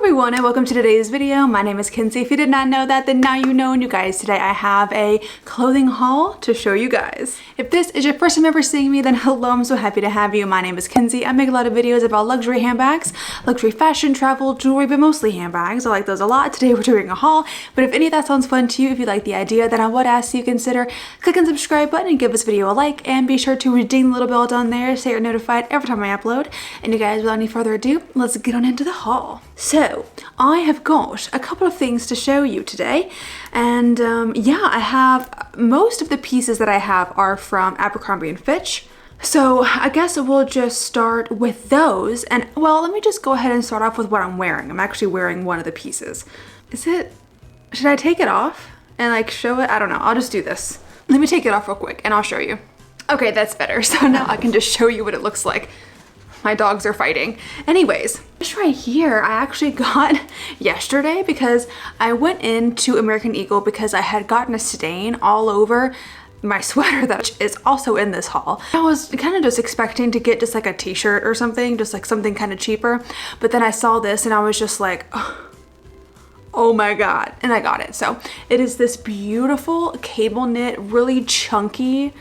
everyone and welcome to today's video. My name is Kenzie. If you did not know that, then now you know. And you guys, today I have a clothing haul to show you guys. If this is your first time ever seeing me, then hello, I'm so happy to have you. My name is Kenzie. I make a lot of videos about luxury handbags, luxury fashion, travel, jewelry, but mostly handbags. I like those a lot. Today we're doing a haul, but if any of that sounds fun to you, if you like the idea, then I would ask you consider clicking the subscribe button and give this video a like, and be sure to redeem the little bell down there so you're notified every time I upload. And you guys, without any further ado, let's get on into the haul. So I have got a couple of things to show you today, and yeah, I have most of the pieces that I have are from Abercrombie and Fitch. So I guess we'll just start with those, and well, let me just go ahead and start off with what I'm wearing. I'm actually wearing one of the pieces. Should I take it off and like show it? I don't know, I'll just do this. Let me take it off real quick and I'll show you. Okay, that's better. So now I can just show you what it looks like. My dogs are fighting. Anyways, this right here I actually got yesterday because I went into American Eagle because I had gotten a stain all over my sweater that is also in this haul. I was kind of just expecting to get just like a t-shirt or something, just like something kind of cheaper. But then I saw this and I was just like, oh my God, and I got it. So it is this beautiful cable knit, really chunky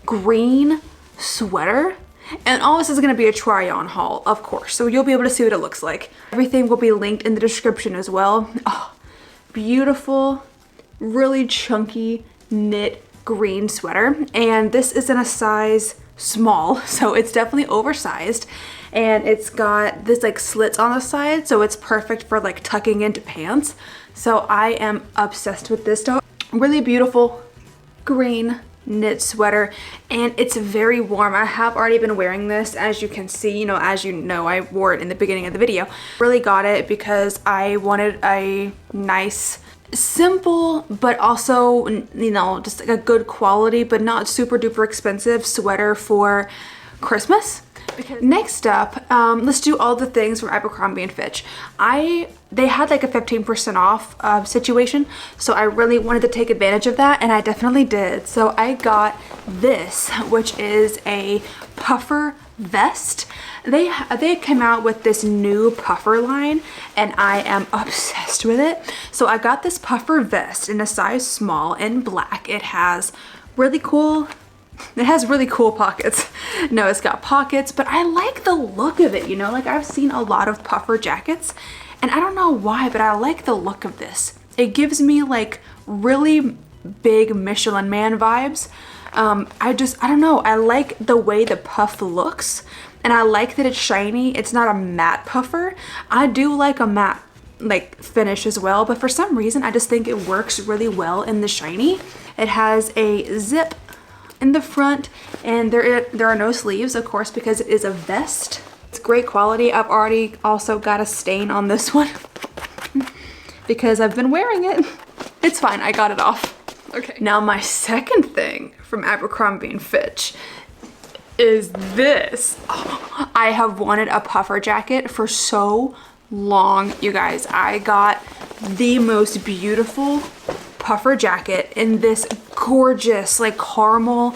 green sweater. And all this is going to be a try on haul, of course, so you'll be able to see what it looks like. Everything will be linked in the description as well. Oh, beautiful, really chunky knit green sweater, and this is in a size small, so it's definitely oversized, and it's got this like slits on the side, so it's perfect for like tucking into pants. So I am obsessed with this top. Really beautiful green knit sweater, and it's very warm. I have already been wearing this, as you can see, as you know, I wore it in the beginning of the video. Really got it because I wanted a nice, simple, but also, just like a good quality, but not super duper expensive sweater for Christmas. Next up, let's do all the things from Abercrombie and Fitch. They had like a 15% off situation, so I really wanted to take advantage of that, and I definitely did. So I got this, which is a puffer vest. They came out with this new puffer line, and I am obsessed with it. So I got this puffer vest in a size small in black. It has really cool pockets. No, it's got pockets, but I like the look of it, like I've seen a lot of puffer jackets, and I don't know why, but I like the look of this. It gives me like really big Michelin Man vibes. I don't know, I like the way the puff looks, and I like that it's shiny. It's not a matte puffer. I do like a matte like finish as well, but for some reason I just think it works really well in the shiny. It has a zip in the front, and there are no sleeves, of course, because it is a vest. It's great quality. I've already also got a stain on this one because I've been wearing it. It's fine, I got it off. Okay, now my second thing from Abercrombie and Fitch is this. Oh, I have wanted a puffer jacket for so long, you guys. I got the most beautiful puffer jacket in this gorgeous like caramel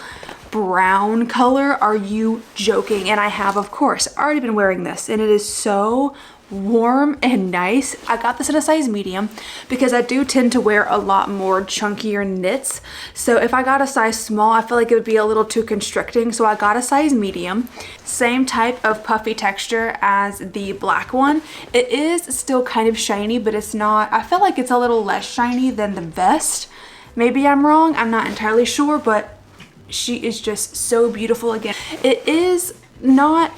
brown color. Are you joking? And I have, of course, already been wearing this, and it is so warm and nice. I got this in a size medium because I do tend to wear a lot more chunkier knits. So if I got a size small, I feel like it would be a little too constricting. So I got a size medium, same type of puffy texture as the black one. It is still kind of shiny, but it's not, I feel like it's a little less shiny than the vest. Maybe I'm wrong, I'm not entirely sure, but she is just so beautiful. Again, it is not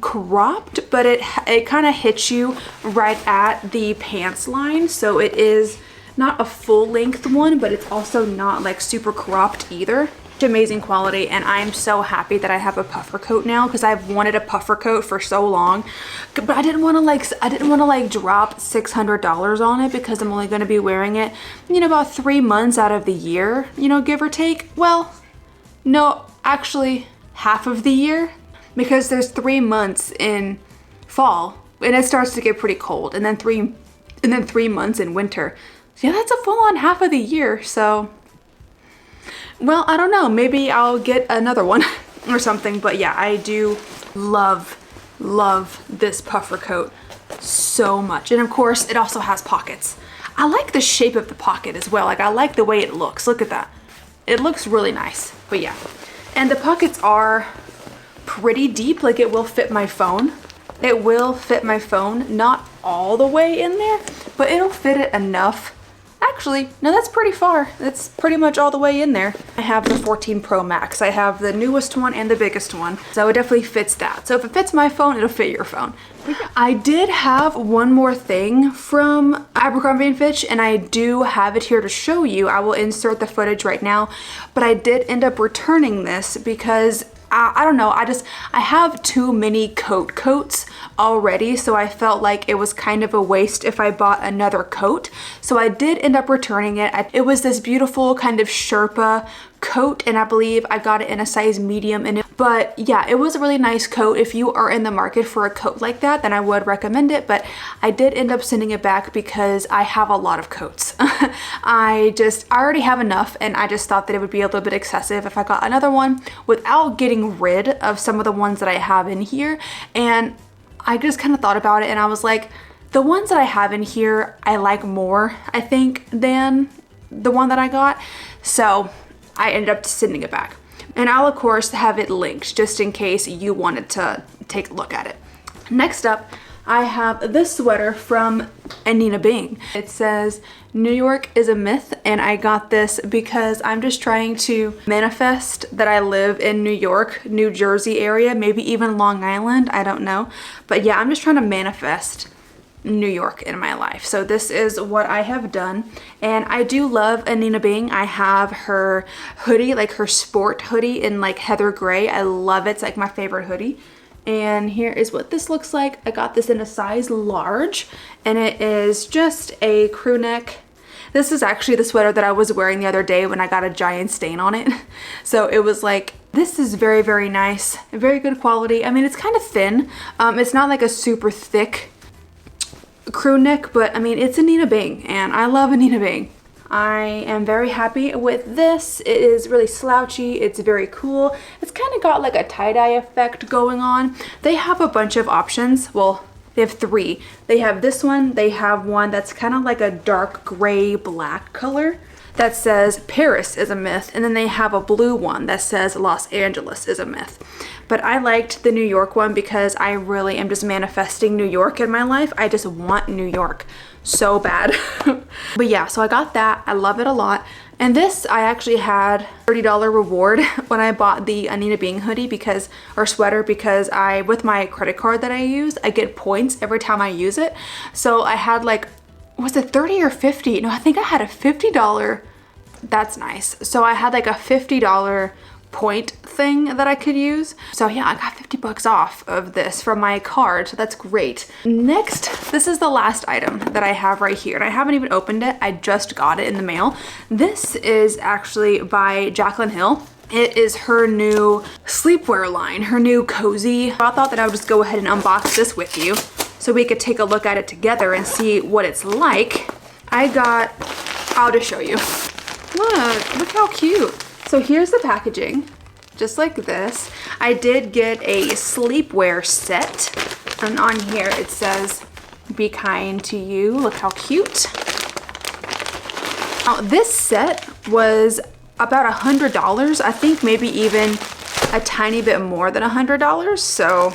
cropped, but it kind of hits you right at the pants line, so it is not a full length one, but it's also not like super cropped either. Amazing quality, and I'm so happy that I have a puffer coat now because I've wanted a puffer coat for so long, but I didn't want to like drop $600 on it because I'm only going to be wearing it about 3 months out of the year, give or take. Well, no, actually half of the year, because there's 3 months in fall and it starts to get pretty cold, and then three months in winter. So yeah, that's a full-on half of the year. So, well, I don't know, maybe I'll get another one or something, but yeah, I do love this puffer coat so much. And of course, it also has pockets. I like the shape of the pocket as well. Like, I like the way it looks. Look at that. It looks really nice, but yeah. And the pockets are pretty deep. Like, it will fit my phone. It will fit my phone, not all the way in there, but it'll fit it enough. Actually, no, that's pretty far. That's pretty much all the way in there. I have the 14 Pro Max. I have the newest one and the biggest one. So it definitely fits that. So if it fits my phone, it'll fit your phone. I did have one more thing from Abercrombie and Fitch, and I do have it here to show you. I will insert the footage right now, but I did end up returning this because I don't know, I have too many coats already, so I felt like it was kind of a waste if I bought another coat. So I did end up returning it. It was this beautiful kind of Sherpa coat, and I believe I got it in a size medium in it. But yeah, it was a really nice coat. If you are in the market for a coat like that, then I would recommend it, but I did end up sending it back because I have a lot of coats. I already have enough, and I just thought that it would be a little bit excessive if I got another one without getting rid of some of the ones that I have in here. And I just kind of thought about it, and I was like, the ones that I have in here, I like more, I think, than the one that I got. So I ended up sending it back. And I'll of course have it linked just in case you wanted to take a look at it. Next up, I have this sweater from Anina Bing. It says, New York is a myth, and I got this because I'm just trying to manifest that I live in New York, New Jersey area, maybe even Long Island, I don't know. But yeah, I'm just trying to manifest New York in my life. So this is what I have done, and I do love Anina Bing. I have her hoodie, like her sport hoodie in like heather gray. I love it. It's like my favorite hoodie. And here is what this looks like. I got this in a size large, and it is just a crew neck. This is actually the sweater that I was wearing the other day when I got a giant stain on it. So it was like, this is very, very nice, very good quality. I mean, it's kind of thin. It's not like a super thick crew neck, but I mean, it's Anina Bing, and I love Anina Bing. I am very happy with this. It is really slouchy. It's very cool. It's kind of got like a tie-dye effect going on. They have a bunch of options. Well, they have three. They have this one. They have one that's kind of like a dark gray black color that says Paris is a myth, and then they have a blue one that says Los Angeles is a myth. But I liked the New York one because I really am just manifesting New York in my life. I just want New York so bad. But yeah, so I got that. I love it a lot. And this, I actually had $30 reward when I bought the Anina Bing hoodie or sweater, because with my credit card that I use, I get points every time I use it. So I had like, was it 30 or 50? No, I think I had a $50. That's nice. So I had like a $50 point thing that I could use. So yeah, I got 50 bucks off of this from my card. So that's great. Next, this is the last item that I have right here, and I haven't even opened it. I just got it in the mail. This is actually by Jaclyn Hill. It is her new sleepwear line, her new Koze. I thought that I would just go ahead and unbox this with you so we could take a look at it together and see what it's like. I'll just show you. Look how cute. So here's the packaging, just like this. I did get a sleepwear set, and on here it says, be kind to you. Look how cute. Now, this set was about $100. I think maybe even a tiny bit more than $100. So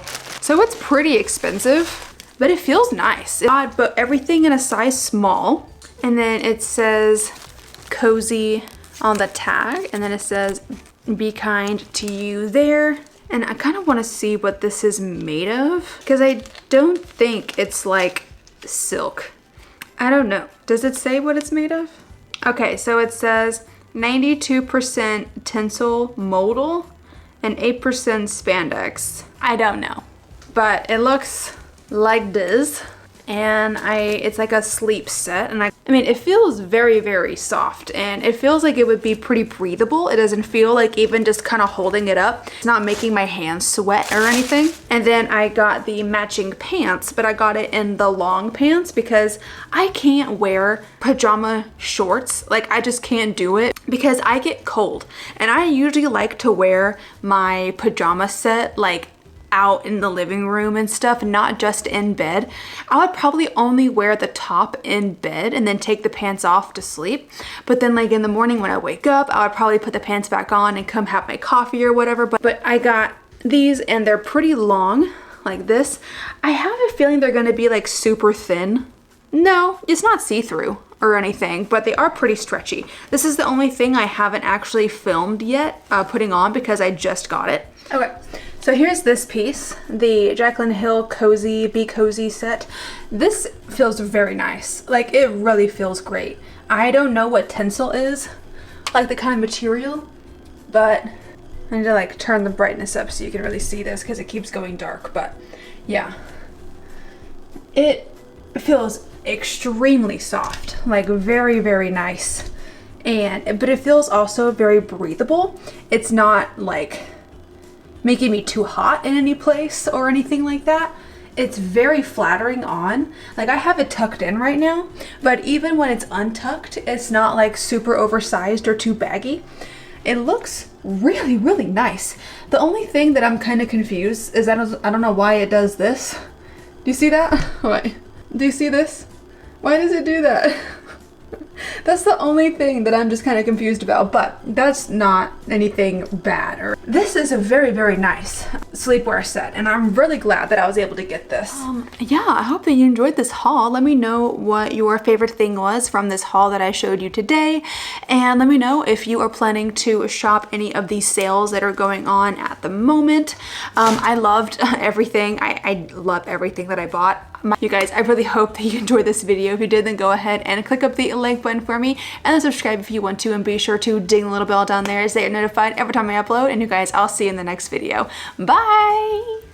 it's pretty expensive, but it feels nice. But everything in a size small, and then it says Koze on the tag, and then it says be kind to you there. And I kind of want to see what this is made of, because I don't think it's like silk. I don't know. Does it say what it's made of? Okay, so it says 92% tensile modal and 8% spandex. I don't know, but it looks like this. And it's like a sleep set, and I mean, it feels very, very soft, and it feels like it would be pretty breathable. It doesn't feel like even just kind of holding it up, it's not making my hands sweat or anything. And then I got the matching pants, but I got it in the long pants because I can't wear pajama shorts. Like, I just can't do it because I get cold, and I usually like to wear my pajama set like out in the living room and stuff, not just in bed, I would probably only wear the top in bed and then take the pants off to sleep. But then like in the morning when I wake up, I would probably put the pants back on and come have my coffee or whatever. But I got these and they're pretty long like this. I have a feeling they're gonna be like super thin. No, it's not see-through or anything, but they are pretty stretchy. This is the only thing I haven't actually filmed yet putting on because I just got it. Okay, so here's this piece, the Jaclyn Hill Koze, Be Cozy set. This feels very nice. Like, it really feels great. I don't know what Tencel is, like the kind of material, but I need to like turn the brightness up so you can really see this because it keeps going dark, but yeah. It feels extremely soft, like very, very nice. But it feels also very breathable. It's not like making me too hot in any place or anything like that. It's very flattering on. Like, I have it tucked in right now, but even when it's untucked, it's not like super oversized or too baggy. It looks really, really nice. The only thing that I'm kind of confused is that I don't know why it does this. Do you see that? Wait, do you see this? Why does it do that? That's the only thing that I'm just kind of confused about, but that's not anything bad. This is a very, very nice sleepwear set, and I'm really glad that I was able to get this. Yeah, I hope that you enjoyed this haul. Let me know what your favorite thing was from this haul that I showed you today, and let me know if you are planning to shop any of these sales that are going on at the moment. I loved everything. I love everything that I bought. You guys, I really hope that you enjoyed this video. If you did, then go ahead and click up the like button for me and then subscribe if you want to, and be sure to ding the little bell down there so that you're notified every time I upload. And you guys, I'll see you in the next video. Bye!